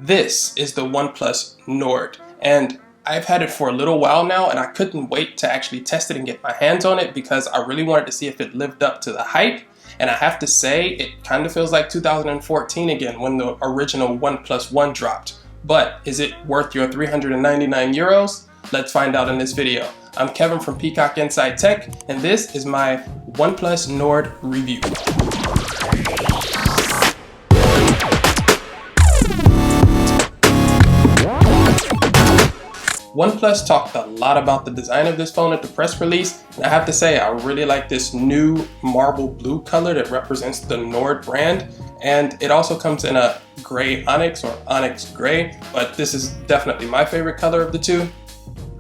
This is the Oneplus Nord, and I've had it for a little while now, and I couldn't wait to actually test it and get my hands on it because I really wanted to see if it lived up to the hype. And I have to say, it kind of feels like 2014 again when the original OnePlus One dropped. But is it worth your 399 euros? Let's find out in this video. I'm Kevin from Peacock Inside Tech, and this is my OnePlus Nord review. OnePlus talked a lot about the design of this phone at the press release, and I have to say I really like this new marble blue color that represents the Nord brand, and it also comes in a gray onyx or onyx gray, but this is definitely my favorite color of the two.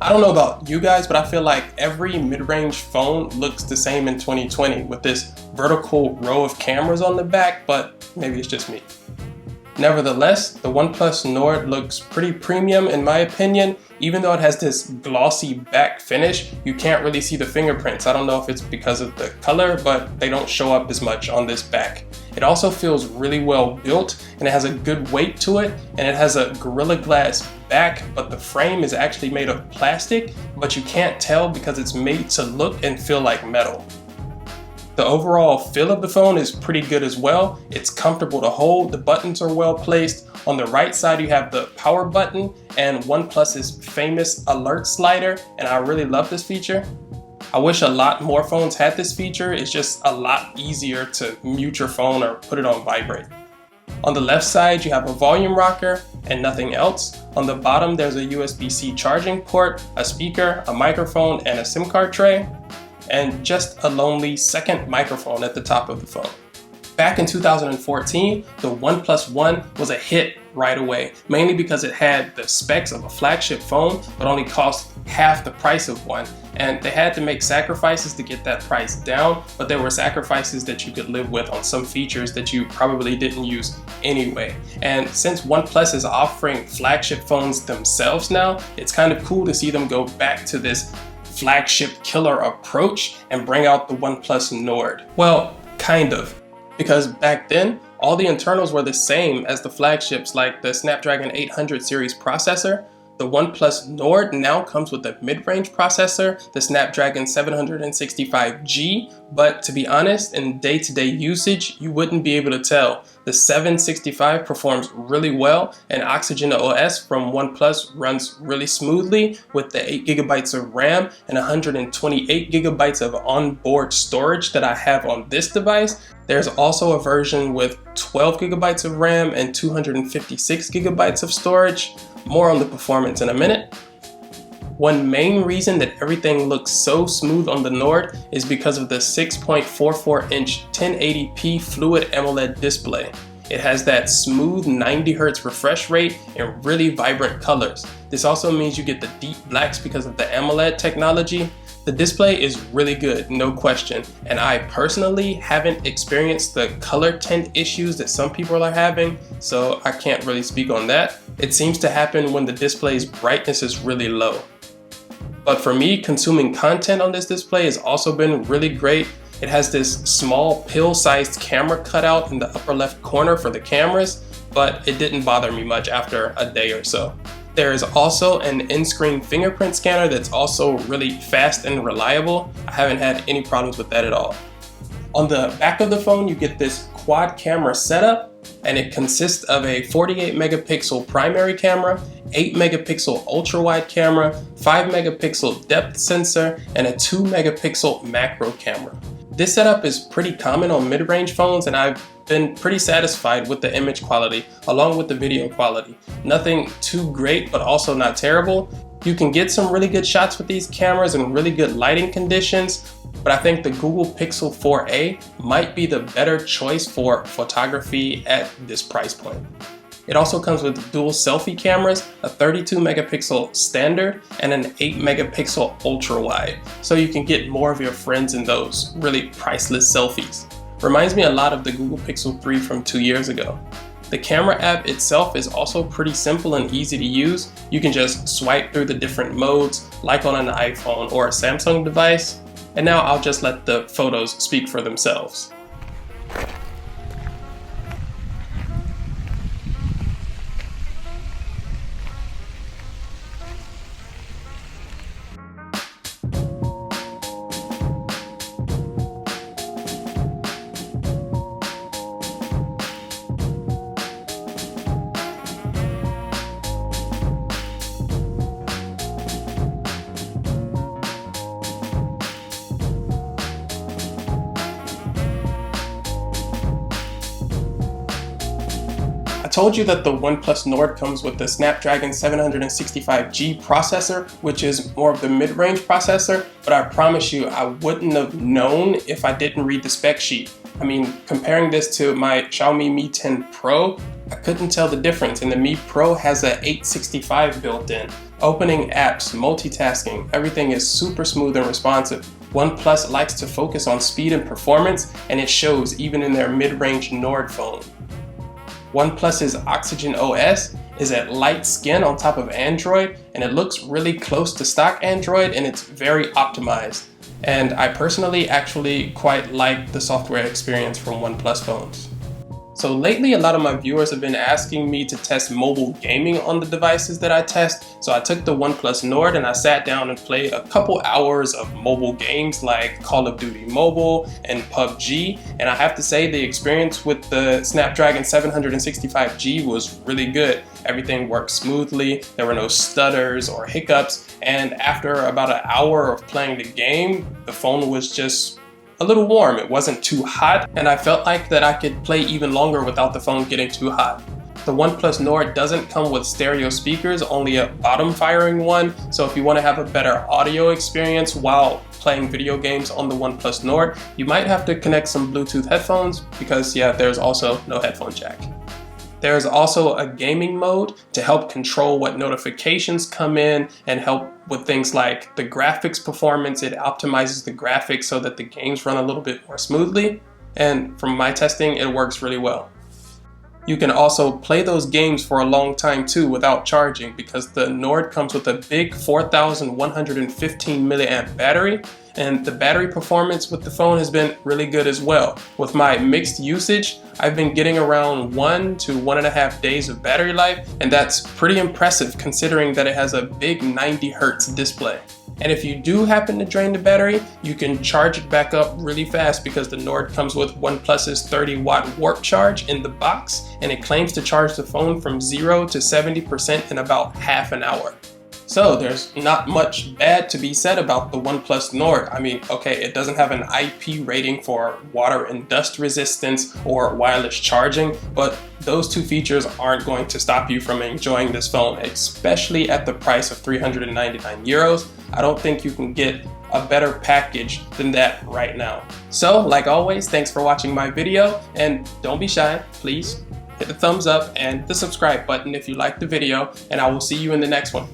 I don't know about you guys, but I feel like every mid-range phone looks the same in 2020 with this vertical row of cameras on the back, but maybe it's just me. Nevertheless, the OnePlus Nord looks pretty premium in my opinion. Even though it has this glossy back finish, you can't really see the fingerprints. I don't know if it's because of the color, but they don't show up as much on this back. It also feels really well built, and it has a good weight to it, and it has a Gorilla Glass back, but the frame is actually made of plastic, but you can't tell because it's made to look and feel like metal. The overall feel of the phone is pretty good as well. It's comfortable to hold, the buttons are well placed. On the right side you have the power button and OnePlus's famous alert slider, and I really love this feature. I wish a lot more phones had this feature. It's just a lot easier to mute your phone or put it on vibrate. On the left side you have a volume rocker and nothing else. On the bottom there's a USB-C charging port, a speaker, a microphone, and a SIM card tray, and just a lonely second microphone at the top of the phone. Back in 2014, the OnePlus One was a hit right away, mainly because it had the specs of a flagship phone, but only cost half the price of one. And they had to make sacrifices to get that price down, but there were sacrifices that you could live with on some features that you probably didn't use anyway. And since OnePlus is offering flagship phones themselves now, it's kind of cool to see them go back to this flagship killer approach and bring out the OnePlus Nord. Well, kind of. Because back then, all the internals were the same as the flagships like the Snapdragon 800 series processor. The OnePlus Nord now comes with a mid-range processor, the Snapdragon 765G, but to be honest, in day-to-day usage, you wouldn't be able to tell. The 765 performs really well, and Oxygen OS from OnePlus runs really smoothly with the 8GB of RAM and 128GB of onboard storage that I have on this device. There's also a version with 12GB of RAM and 256GB of storage. More on the performance in a minute. One main reason that everything looks so smooth on the Nord is because of the 6.44-inch 1080p Fluid AMOLED display. It has that smooth 90Hz refresh rate and really vibrant colors. This also means you get the deep blacks because of the AMOLED technology. The display is really good, no question, and I personally haven't experienced the color tint issues that some people are having, so I can't really speak on that. It seems to happen when the display's brightness is really low. But for me, consuming content on this display has also been really great. It has this small pill-sized camera cutout in the upper left corner for the cameras, but it didn't bother me much after a day or so. There is also an in-screen fingerprint scanner that's also really fast and reliable. I haven't had any problems with that at all. On the back of the phone, you get this quad camera setup, and it consists of a 48 megapixel primary camera, 8 megapixel ultra wide camera, 5 megapixel depth sensor, and a 2 megapixel macro camera. This setup is pretty common on mid-range phones, and I've been pretty satisfied with the image quality along with the video quality. Nothing too great, but also not terrible. You can get some really good shots with these cameras in really good lighting conditions, but I think the Google Pixel 4a might be the better choice for photography at this price point. It also comes with dual selfie cameras, a 32 megapixel standard and an 8 megapixel ultra wide, so you can get more of your friends in those really priceless selfies. Reminds me a lot of the Google Pixel 3 from 2 years ago. The camera app itself is also pretty simple and easy to use. You can just swipe through the different modes like on an iPhone or a Samsung device. And now I'll just let the photos speak for themselves. told you that the Oneplus Nord comes with the Snapdragon 765G processor, which is more of the mid-range processor, but I promise you I wouldn't have known if I didn't read the spec sheet. I mean, comparing this to my Xiaomi Mi 10 Pro, I couldn't tell the difference, and the Mi Pro has a 865 built in. Opening apps, multitasking, everything is super smooth and responsive. OnePlus likes to focus on speed and performance, and it shows even in their mid-range Nord phone. OnePlus's Oxygen OS is at light skin on top of Android, and it looks really close to stock Android, and it's very optimized. And I personally actually quite like the software experience from OnePlus phones. So lately, a lot of my viewers have been asking me to test mobile gaming on the devices that I test. So I took the OnePlus Nord and I sat down and played a couple hours of mobile games like Call of Duty Mobile and PUBG. And I have to say the experience with the Snapdragon 765G was really good. Everything worked smoothly, there were no stutters or hiccups, and after about an hour of playing the game, the phone was just a little warm. It wasn't too hot, and I felt like that I could play even longer without the phone getting too hot. The OnePlus Nord doesn't come with stereo speakers, only a bottom firing one, so if you want to have a better audio experience while playing video games on the OnePlus Nord, you might have to connect some Bluetooth headphones because yeah, there's also no headphone jack. There is also a gaming mode to help control what notifications come in and help with things like the graphics performance. It optimizes the graphics so that the games run a little bit more smoothly. And from my testing, it works really well. You can also play those games for a long time too without charging because the Nord comes with a big 4115 milliamp battery, and the battery performance with the phone has been really good as well. With my mixed usage, I've been getting around 1 to 1.5 days of battery life, and that's pretty impressive considering that it has a big 90 Hertz display. And if you do happen to drain the battery, you can charge it back up really fast because the Nord comes with OnePlus's 30-watt warp charge in the box, and it claims to charge the phone from 0 to 70% in about half an hour. So there's not much bad to be said about the OnePlus Nord. I mean, okay, it doesn't have an IP rating for water and dust resistance or wireless charging, but those two features aren't going to stop you from enjoying this phone, especially at the price of 399 euros. I don't think you can get a better package than that right now. So, like always, thanks for watching my video, and don't be shy, please hit the thumbs up and the subscribe button if you liked the video, and I will see you in the next one.